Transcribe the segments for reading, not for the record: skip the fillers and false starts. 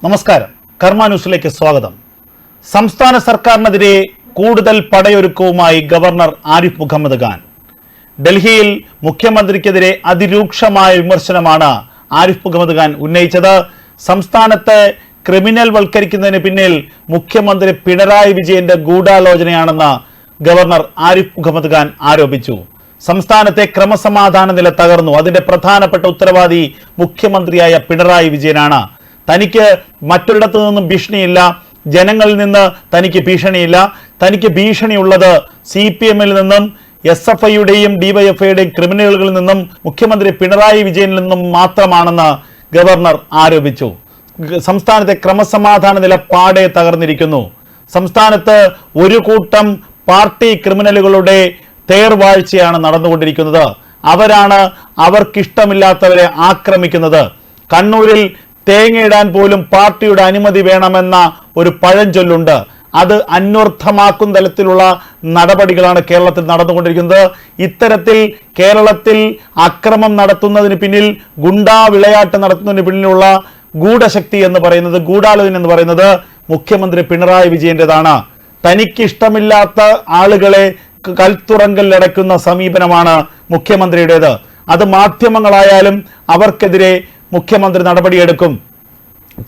നമസ്കാരം, കർമ്മ ന്യൂസിലേക്ക് സ്വാഗതം. സംസ്ഥാന സർക്കാരിനെതിരെ കൂടുതൽ പടയൊരുക്കവുമായി ഗവർണർ ആരിഫ് മുഹമ്മദ് ഖാൻ. ഡൽഹിയിൽ മുഖ്യമന്ത്രിക്കെതിരെ അതിരൂക്ഷമായ വിമർശനമാണ് ആരിഫ് മുഹമ്മദ് ഖാൻ ഉന്നയിച്ചത്. സംസ്ഥാനത്തെ ക്രിമിനൽ വൽക്കരിക്കുന്നതിന് പിന്നിൽ മുഖ്യമന്ത്രി പിണറായി വിജയന്റെ ഗൂഢാലോചനയാണെന്ന് ഗവർണർ ആരിഫ് മുഹമ്മദ് ഖാൻ ആരോപിച്ചു. സംസ്ഥാനത്തെ ക്രമസമാധാന നില തകർന്നു. അതിന്റെ പ്രധാനപ്പെട്ട ഉത്തരവാദി മുഖ്യമന്ത്രിയായ പിണറായി വിജയനാണ്. തനിക്ക് മറ്റൊരിടത്തു നിന്നും ഭീഷണിയില്ല, ജനങ്ങളിൽ നിന്ന് തനിക്ക് ഭീഷണിയില്ല. തനിക്ക് ഭീഷണിയുള്ളത് CPM-ൽ നിന്നും SFIയുടെയും DYFIയുടെയും ക്രിമിനലുകളിൽ നിന്നും മുഖ്യമന്ത്രി പിണറായി വിജയനിൽ നിന്നും മാത്രമാണെന്ന് ഗവർണർ ആരോപിച്ചു. സംസ്ഥാനത്തെ ക്രമസമാധാന നില പാടെ തകർന്നിരിക്കുന്നു. സംസ്ഥാനത്ത് ഒരു കൂട്ടം പാർട്ടി ക്രിമിനലുകളുടെ തേർവാഴ്ചയാണ് നടന്നുകൊണ്ടിരിക്കുന്നത്. അവരാണ് അവർക്കിഷ്ടമില്ലാത്തവരെ ആക്രമിക്കുന്നത്. കണ്ണൂരിൽ തേങ്ങയിടാൻ പോലും പാർട്ടിയുടെ അനുമതി വേണമെന്ന ഒരു പഴഞ്ചൊല്ലുണ്ട്. അത് അന്വർത്ഥമാക്കും തലത്തിലുള്ള നടപടികളാണ് കേരളത്തിൽ നടന്നുകൊണ്ടിരിക്കുന്നത്. ഇത്തരത്തിൽ കേരളത്തിൽ അക്രമം നടത്തുന്നതിന് പിന്നിൽ, ഗുണ്ടാ വിളയാട്ട് നടത്തുന്നതിന് പിന്നിലുള്ള ഗൂഢശക്തി എന്ന് പറയുന്നത്, ഗൂഢാലോചന എന്ന് പറയുന്നത് മുഖ്യമന്ത്രി പിണറായി വിജയന്റേതാണ്. തനിക്കിഷ്ടമില്ലാത്ത ആളുകളെ കൽത്തുറങ്കലിലടയ്ക്കുന്ന സമീപനമാണ് മുഖ്യമന്ത്രിയുടേത്. അത് മാധ്യമങ്ങളായാലും അവർക്കെതിരെ മുഖ്യമന്ത്രി നടപടിയെടുക്കും.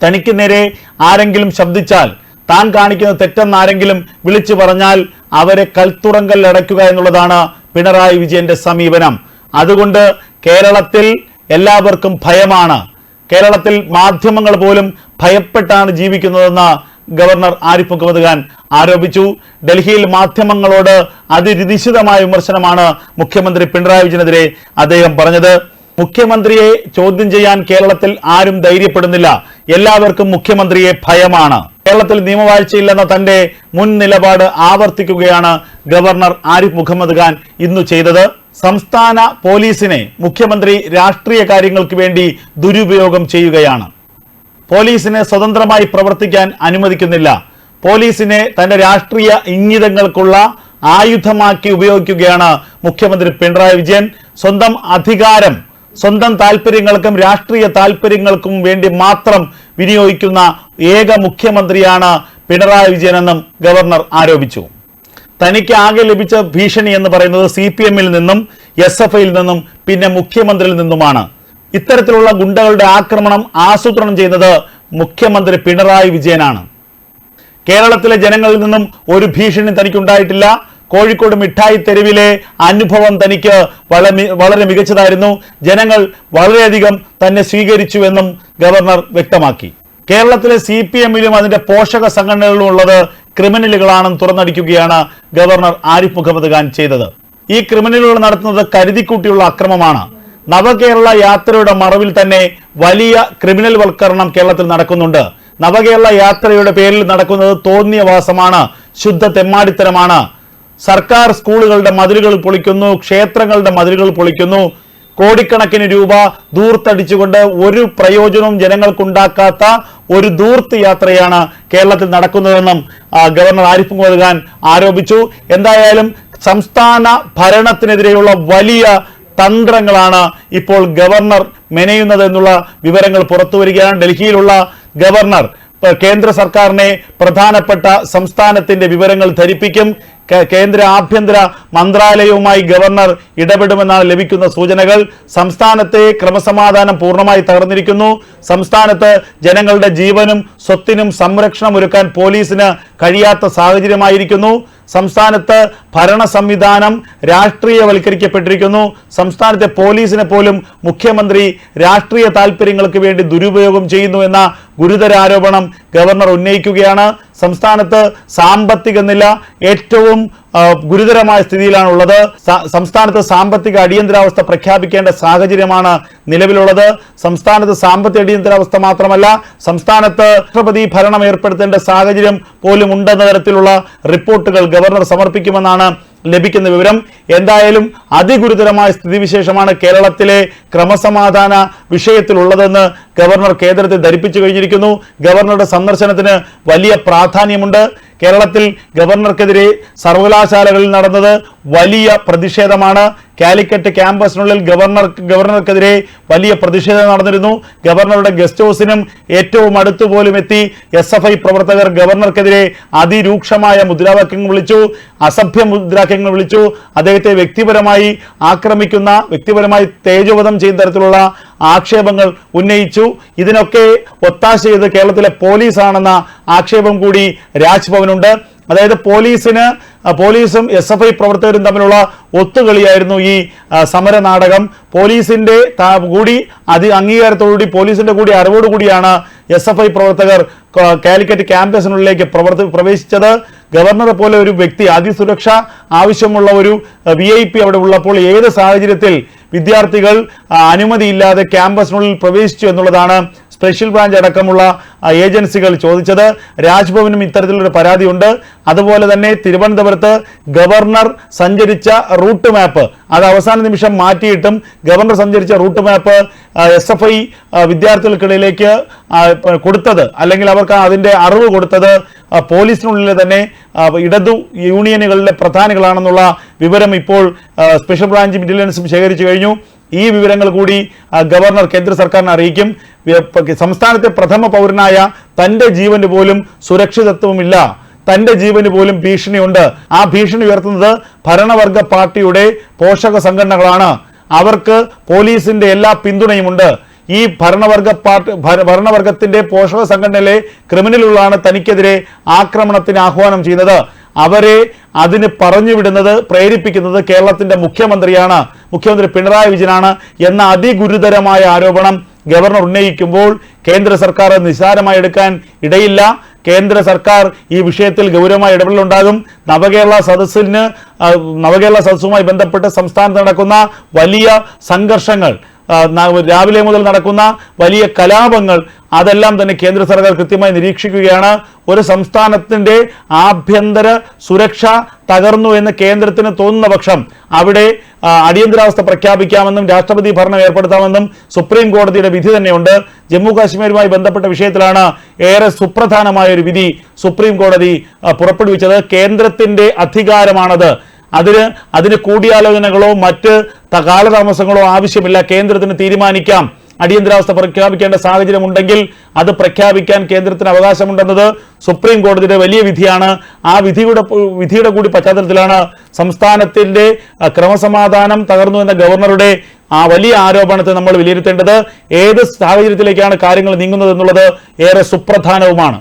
തനിക്ക് നേരെ ആരെങ്കിലും ശബ്ദിച്ചാൽ, താൻ കാണിക്കുന്ന തെറ്റെന്ന് ആരെങ്കിലും വിളിച്ചു പറഞ്ഞാൽ അവരെ കൽത്തുറങ്കലിൽ അടയ്ക്കുക എന്നുള്ളതാണ് പിണറായി വിജയന്റെ സമീപനം. അതുകൊണ്ട് കേരളത്തിൽ എല്ലാവർക്കും ഭയമാണ്. കേരളത്തിൽ മാധ്യമങ്ങൾ പോലും ഭയപ്പെട്ടാണ് ജീവിക്കുന്നതെന്ന് ഗവർണർ ആരിഫ് മുഹമ്മദ് ഖാൻ ആരോപിച്ചു. ഡൽഹിയിൽ മാധ്യമങ്ങളോട് അതിനിശിതമായ വിമർശനമാണ് മുഖ്യമന്ത്രി പിണറായി വിജയനെതിരെ അദ്ദേഹം പറഞ്ഞത്. മുഖ്യമന്ത്രിയെ ചോദ്യം ചെയ്യാൻ കേരളത്തിൽ ആരും ധൈര്യപ്പെടുന്നില്ല. എല്ലാവർക്കും മുഖ്യമന്ത്രിയെ ഭയമാണ്. കേരളത്തിൽ നിയമവാഴ്ചയില്ലെന്ന തന്റെ മുൻ നിലപാട് ആവർത്തിക്കുകയാണ് ഗവർണർ ആരിഫ് മുഹമ്മദ് ഖാൻ ഇന്നു ചെയ്തത്. സംസ്ഥാന പോലീസിനെ മുഖ്യമന്ത്രി രാഷ്ട്രീയ കാര്യങ്ങൾക്ക് വേണ്ടി ദുരുപയോഗം ചെയ്യുകയാണ്. പോലീസിനെ സ്വതന്ത്രമായി പ്രവർത്തിക്കാൻ അനുവദിക്കുന്നില്ല. പോലീസിനെ തന്റെ രാഷ്ട്രീയ ഇംഗിതങ്ങൾക്കുള്ള ആയുധമാക്കി ഉപയോഗിക്കുകയാണ് മുഖ്യമന്ത്രി പിണറായി വിജയൻ. സ്വന്തം അധികാരം സ്വന്തം താല്പര്യങ്ങൾക്കും രാഷ്ട്രീയ താല്പര്യങ്ങൾക്കും വേണ്ടി മാത്രം വിനിയോഗിക്കുന്ന ഏക മുഖ്യമന്ത്രിയാണ് പിണറായി വിജയനെന്നും ഗവർണർ ആരോപിച്ചു. തനിക്ക് ആകെ ലഭിച്ച ഭീഷണി എന്ന് പറയുന്നത് CPM-ൽ നിന്നും SFIയിൽ നിന്നും പിന്നെ മുഖ്യമന്ത്രിയിൽ നിന്നുമാണ്. ഇത്തരത്തിലുള്ള ഗുണ്ടകളുടെ ആക്രമണം ആസൂത്രണം ചെയ്യുന്നത് മുഖ്യമന്ത്രി പിണറായി വിജയനാണ്. കേരളത്തിലെ ജനങ്ങളിൽ നിന്നും ഒരു ഭീഷണി തനിക്കുണ്ടായിട്ടില്ല. കോഴിക്കോട് മിഠായി തെരുവിലെ അനുഭവം തനിക്ക് വളരെ മികച്ചതായിരുന്നു. ജനങ്ങൾ വളരെയധികം തന്നെ സ്വീകരിച്ചുവെന്നും ഗവർണർ വ്യക്തമാക്കി. കേരളത്തിലെ CPM-ലും അതിന്റെ പോഷക സംഘടനകളിലും ഉള്ളത് ക്രിമിനലുകളാണെന്ന് തുറന്നടിക്കുകയാണ് ഗവർണർ ആരിഫ് മുഹമ്മദ് ഖാൻ ചെയ്തത്. ഈ ക്രിമിനലുകൾ നടത്തുന്നത് കരുതിക്കൂട്ടിയുള്ള അക്രമമാണ്. നവകേരള യാത്രയുടെ മറവിൽ തന്നെ വലിയ ക്രിമിനൽ വൽക്കരണം കേരളത്തിൽ നടക്കുന്നുണ്ട്. നവകേരള യാത്രയുടെ പേരിൽ നടക്കുന്നത് തോന്നിയവാസമാണ്, ശുദ്ധ തെമ്മാടിത്തരമാണ്. സർക്കാർ സ്കൂളുകളുടെ മതിലുകൾ പൊളിക്കുന്നു, ക്ഷേത്രങ്ങളുടെ മതിലുകൾ പൊളിക്കുന്നു. കോടിക്കണക്കിന് രൂപ ദൂർത്തടിച്ചുകൊണ്ട് ഒരു പ്രയോജനവും ജനങ്ങൾക്കുണ്ടാക്കാത്ത ഒരു ദൂർത്ത് യാത്രയാണ് കേരളത്തിൽ നടക്കുന്നതെന്നും ഗവർണർ ആരിഫ് മുഹമ്മദ് ഖാൻ ആരോപിച്ചു. എന്തായാലും സംസ്ഥാന ഭരണത്തിനെതിരെയുള്ള വലിയ തന്ത്രങ്ങളാണ് ഇപ്പോൾ ഗവർണർ മെനയുന്നത് എന്നുള്ള വിവരങ്ങൾ പുറത്തു വരികയാണ്. ഡൽഹിയിലുള്ള ഗവർണർ കേന്ദ്ര സർക്കാരിനെ പ്രധാനപ്പെട്ട സംസ്ഥാനത്തിന്റെ വിവരങ്ങൾ ധരിപ്പിക്കും. കേന്ദ്ര ആഭ്യന്തര മന്ത്രാലയവുമായി ഗവർണർ ഇടപെടുമെന്നാണ് ലഭിക്കുന്ന സൂചനകൾ. സംസ്ഥാനത്തെ ക്രമസമാധാനം പൂർണ്ണമായി തകർന്നിരിക്കുന്നു. സംസ്ഥാനത്ത് ജനങ്ങളുടെ ജീവനും സ്വത്തിനും സംരക്ഷണം ഒരുക്കാൻ പോലീസിന് കഴിയാത്ത സാഹചര്യമായിരിക്കുന്നു. സംസ്ഥാനത്ത് ഭരണ സംവിധാനം രാഷ്ട്രീയവൽക്കരിക്കപ്പെട്ടിരിക്കുന്നു. സംസ്ഥാനത്തെ പോലീസിനെ പോലും മുഖ്യമന്ത്രി രാഷ്ട്രീയ താല്പര്യങ്ങൾക്ക് വേണ്ടി ദുരുപയോഗം ചെയ്യുന്നു എന്ന ഗുരുതര ആരോപണം ഗവർണർ ഉന്നയിക്കുകയാണ്. സംസ്ഥാനത്ത് സാമ്പത്തിക നില ഏറ്റവും ഗുരുതരമായ സ്ഥിതിയിലാണുള്ളത്. സംസ്ഥാനത്ത് സാമ്പത്തിക അടിയന്തരാവസ്ഥ പ്രഖ്യാപിക്കേണ്ട സാഹചര്യമാണ് നിലവിലുള്ളത്. സംസ്ഥാനത്ത് സാമ്പത്തിക അടിയന്തരാവസ്ഥ മാത്രമല്ല, സംസ്ഥാനത്ത് രാഷ്ട്രപതി ഭരണം ഏർപ്പെടുത്തേണ്ട സാഹചര്യം പോലും ഉണ്ടെന്ന തരത്തിലുള്ള റിപ്പോർട്ടുകൾ ഗവർണർ സമർപ്പിക്കുമെന്നാണ് ലഭിക്കുന്ന വിവരം. എന്തായാലും അതിഗുരുതരമായ സ്ഥിതിവിശേഷമാണ് കേരളത്തിലെ ക്രമസമാധാന വിഷയത്തിലുള്ളതെന്ന് ഗവർണർ കേന്ദ്രത്തെ ധരിപ്പിച്ചു കഴിഞ്ഞിരിക്കുന്നു. ഗവർണറുടെ സന്ദർശനത്തിന് വലിയ പ്രാധാന്യമുണ്ട്. കേരളത്തിൽ ഗവർണർക്കെതിരെ സർവകലാശാലകളിൽ നടന്നത് വലിയ പ്രതിഷേധമാണ്. കാലിക്കറ്റ് ക്യാമ്പസിനുള്ളിൽ ഗവർണർക്കെതിരെ വലിയ പ്രതിഷേധം നടന്നിരുന്നു. ഗവർണറുടെ ഗസ്റ്റ് ഹൗസിനും ഏറ്റവും അടുത്തു പോലും എത്തി SFI പ്രവർത്തകർ ഗവർണർക്കെതിരെ അതിരൂക്ഷമായ മുദ്രാവാക്യങ്ങൾ വിളിച്ചു, അസഭ്യ മുദ്രാവാക്യങ്ങൾ വിളിച്ചു. അദ്ദേഹത്തെ വ്യക്തിപരമായി ആക്രമിക്കുന്ന, വ്യക്തിപരമായി തേജോവധം ചെയ്യുന്ന തരത്തിലുള്ള ആക്ഷേപങ്ങൾ ഉന്നയിച്ചു. ഇതിനൊക്കെ ഒത്താശ ചെയ്ത് കേരളത്തിലെ പോലീസാണെന്ന ആക്ഷേപം കൂടി രാജ്ഭവനുണ്ട്. അതായത് പോലീസും SFI പ്രവർത്തകരും തമ്മിലുള്ള ഒത്തുകളിയായിരുന്നു ഈ സമര നാടകം. പോലീസിന്റെ കൂടി അംഗീകാരത്തോടുകൂടി, പോലീസിന്റെ കൂടി അറിവോടുകൂടിയാണ് SFI പ്രവർത്തകർ കാലിക്കറ്റ് ക്യാമ്പസിനുള്ളിലേക്ക് പ്രവേശിച്ചത്. ഗവർണറെ പോലെ ഒരു വ്യക്തി, അതിസുരക്ഷ ആവശ്യമുള്ള ഒരു VIP അവിടെ ഉള്ളപ്പോൾ ഏത് സാഹചര്യത്തിൽ വിദ്യാർത്ഥികൾ അനുമതിയില്ലാതെ ക്യാമ്പസിനുള്ളിൽ പ്രവേശിച്ചു എന്നുള്ളതാണ് സ്പെഷ്യൽ ബ്രാഞ്ച് അടക്കമുള്ള ഏജൻസികൾ ചോദിച്ചത്. രാജ്ഭവനും ഇത്തരത്തിലൊരു പരാതിയുണ്ട്. അതുപോലെ തന്നെ തിരുവനന്തപുരത്ത് ഗവർണർ സഞ്ചരിച്ച റൂട്ട് മാപ്പ് അത് അവസാന നിമിഷം മാറ്റിയിട്ടും ഗവർണർ സഞ്ചരിച്ച റൂട്ട് മാപ്പ് SFI വിദ്യാർത്ഥികൾക്കിടയിലേക്ക് കൊടുത്തത്, അല്ലെങ്കിൽ അവർക്ക് അതിൻ്റെ അറിവ് കൊടുത്തത് പോലീസിനുള്ളിലെ തന്നെ ഇടതു യൂണിയനുകളിലെ പ്രധാനികളാണെന്നുള്ള വിവരം ഇപ്പോൾ സ്പെഷ്യൽ ബ്രാഞ്ച് ഇന്റലിജൻസും ശേഖരിച്ചു കഴിഞ്ഞു. ഈ വിവരങ്ങൾ കൂടി ഗവർണർ കേന്ദ്ര സർക്കാരിനെ അറിയിക്കും. സംസ്ഥാനത്തെ പ്രഥമ പൗരനായ തൻ്റെ ജീവന് പോലും സുരക്ഷിതത്വമില്ല, തൻ്റെ ജീവന് പോലും ഭീഷണിയുണ്ട്. ആ ഭീഷണി ഉയർത്തുന്നത് ഭരണവർഗ പാർട്ടിയുടെ പോഷക സംഘടനകളാണ്. അവർക്ക് പോലീസിന്റെ എല്ലാ പിന്തുണയുമുണ്ട്. ഈ ഭരണവർഗത്തിന്റെ പോഷക സംഘടനയിലെ ക്രിമിനലുകളാണ് തനിക്കെതിരെ ആക്രമണത്തിന് ആഹ്വാനം ചെയ്യുന്നത്. അവരെ അതിന് പറഞ്ഞുവിടുന്നത്, പ്രേരിപ്പിക്കുന്നത് കേരളത്തിന്റെ മുഖ്യമന്ത്രിയാണ്, മുഖ്യമന്ത്രി പിണറായി വിജയനാണ് എന്ന അതിഗുരുതരമായ ആരോപണം ഗവർണർ ഉന്നയിക്കുമ്പോൾ കേന്ദ്ര സർക്കാർ നിസ്സാരമായി എടുക്കാൻ ഇടയില്ല. കേന്ദ്ര സർക്കാർ ഈ വിഷയത്തിൽ ഗൗരവമായ ഇടപെടലുണ്ടാകും. നവകേരള സദസ്സുമായി ബന്ധപ്പെട്ട് സംസ്ഥാനത്ത് നടക്കുന്ന വലിയ സംഘർഷങ്ങൾ, രാവിലെ മുതൽ നടക്കുന്ന വലിയ കലാപങ്ങൾ, അതെല്ലാം തന്നെ കേന്ദ്ര സർക്കാർ കൃത്യമായി നിരീക്ഷിക്കുകയാണ്. ഒരു സംസ്ഥാനത്തിന്റെ ആഭ്യന്തര സുരക്ഷ തകർന്നു എന്ന് കേന്ദ്രത്തിന് തോന്നുന്ന പക്ഷം അവിടെ അടിയന്തരാവസ്ഥ പ്രഖ്യാപിക്കാമെന്നും രാഷ്ട്രപതി ഭരണം ഏർപ്പെടുത്താമെന്നും സുപ്രീം കോടതിയുടെ വിധി തന്നെയുണ്ട്. ജമ്മു കാശ്മീരുമായി ബന്ധപ്പെട്ട വിഷയത്തിലാണ് ഏറെ സുപ്രധാനമായ ഒരു വിധി സുപ്രീം കോടതി പുറപ്പെടുവിച്ചത്. കേന്ദ്രത്തിന്റെ അധികാരമാണത്. അതിന് കൂടിയാലോചനകളോ മറ്റ് കാലതാമസങ്ങളോ ആവശ്യമില്ല. കേന്ദ്രത്തിന് തീരുമാനിക്കാം. അടിയന്തരാവസ്ഥ പ്രഖ്യാപിക്കേണ്ട സാഹചര്യം ഉണ്ടെങ്കിൽ അത് പ്രഖ്യാപിക്കാൻ കേന്ദ്രത്തിന് അവകാശമുണ്ടെന്നത് സുപ്രീം കോടതിയുടെ വലിയ വിധിയാണ്. ആ വിധിയുടെ കൂടി പശ്ചാത്തലത്തിലാണ് സംസ്ഥാനത്തിന്റെ ക്രമസമാധാനം തകർന്നു എന്ന ഗവർണറുടെ ആ വലിയ ആരോപണത്തെ നമ്മൾ വിലയിരുത്തേണ്ടത്. ഏത് സാഹചര്യത്തിലേക്കാണ് കാര്യങ്ങൾ നീങ്ങുന്നത് എന്നുള്ളത് ഏറെ സുപ്രധാനവുമാണ്.